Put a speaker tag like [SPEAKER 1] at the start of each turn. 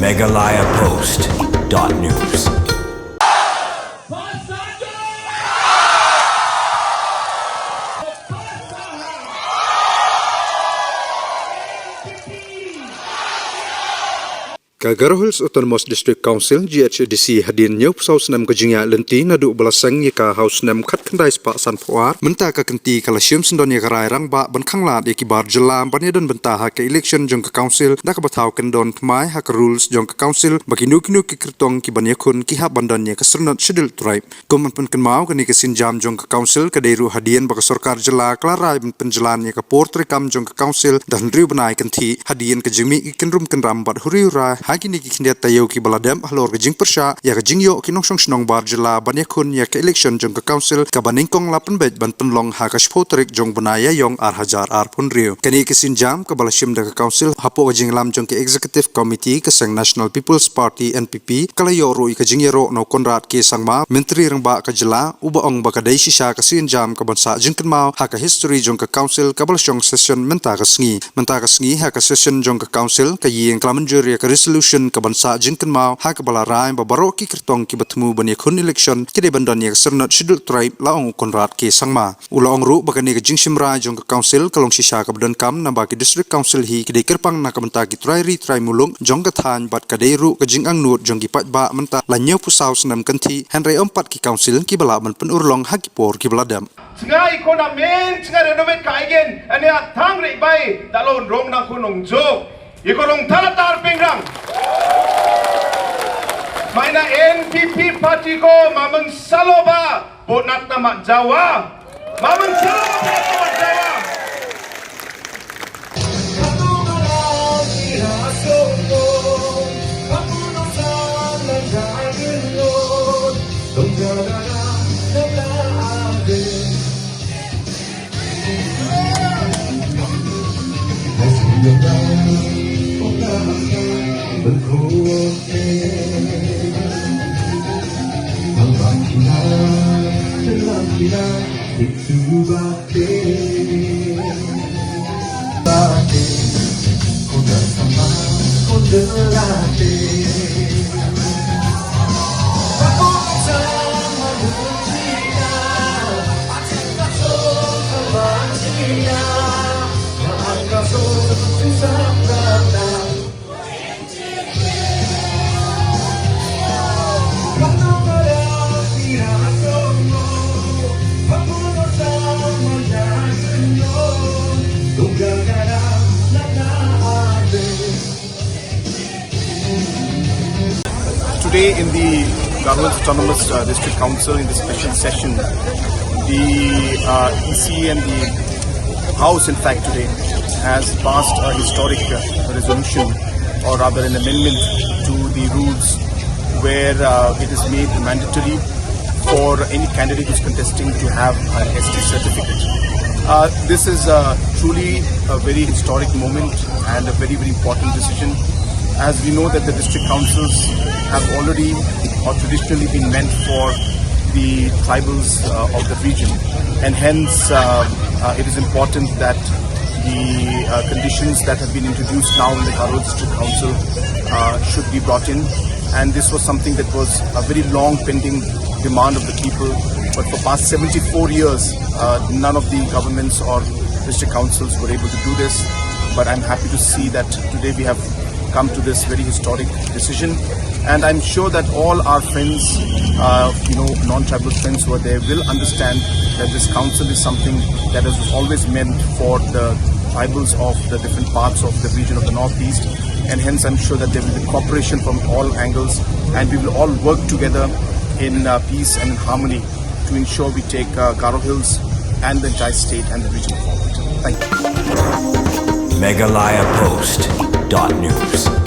[SPEAKER 1] megalayapost.news.
[SPEAKER 2] Garo Hills Autonomous District Council GHDC hadin nyau pesau senam kejingya lenti nadu belasang yaka haus senam khat kandai spa san puar menta ka kenti kalasium sendon yaka rai rang ba ban khanglat ikibar jelam banedon benta ha ke election jong ka council da ka bathau kendon pmai ha ka rules jong ka council bakinu kinu ki kirtong ki banyakun ki ha bandan ya ka sernot schedule tribe goman pen kenmau kani ka sinjam jong ka council ka deru hadian ba ka sarkar jela klarai penjelan ya ka portrait kam jong ka council dan riu banai kenti hadian ka jimi kenrum kenram bat huriura Hagi ni kindia tayo ki baladam halor ke jing persya ya ke jing yo ki nong snong bar jela banyakun ya ke election jong ke council ka baningkong lapan bet ban penlong ha ka spotrik jong banaya yong ar hajar ar pun rio kani ke sinjam ke balashim da ke council hapo ke jing lam jong ke executive committee ke sang National People's Party NPP kala yo ro ke jing yero no konrad ke sangma menteri rang ba ka jela uba ong ba ka dai shisha ke sinjam ke bansa jing kenmau ha ka history jong ke council ka balashong session menta ka sngi ha ka session jong ke council ka yeng klamanjur ya ka resolution ka bansa jingkan mau ha ka bala rai ba baro ki kirtong ki batmu bani khun election ki de bandan ya sernat schedule tribe laong konrad ke sangma ulong ru ba ka ni ka jingshim rai jong ka council kalong shisha ka badan kam na ba ki district council hi ki de kirpang na ka banta ki trai mulung jong ka than bat ka de ru ka jing ang nut jong ki pat ba menta la nyau pusau senam kanthi henry ompat ki council ki bala man pen urlong ha ki por ki baladam
[SPEAKER 3] Sengai kona men sengai renovate ka igen ane athang ri bai dalon rong na kunong jo ikorong thalatar pingrang Maina NPP party ko mamang saloba bonat na mak Jawa mamang saloba bonat na mak Jawa
[SPEAKER 4] Itu bate, koda sama, koda late. Aku sama dunia, cinta sama dia, angkat susah berada.
[SPEAKER 3] Today in the Garo Hills Autonomous District Council in the special session, the EC and the House in fact today has passed a historic resolution or rather an amendment to the rules where it is made mandatory for any candidate who is contesting to have an ST certificate. This is truly a very historic moment and a very, very important decision, as we know that the district councils have already or traditionally been meant for the tribals of the region, and hence it is important that the conditions that have been introduced now in the Garo District Council should be brought in, and this was something that was a very long pending demand of the people, but for past 74 years none of the governments or district councils were able to do this. But I'm happy to see that today we have come to this very historic decision, and I'm sure that all our friends, non-tribal friends who are there will understand that this council is something that is always meant for the tribals of the different parts of the region of the Northeast, and hence I'm sure that there will be cooperation from all angles, and we will all work together in peace and in harmony to ensure we take Garo Hills and the entire state and the region forward. Thank you.
[SPEAKER 1] megalayapost.news.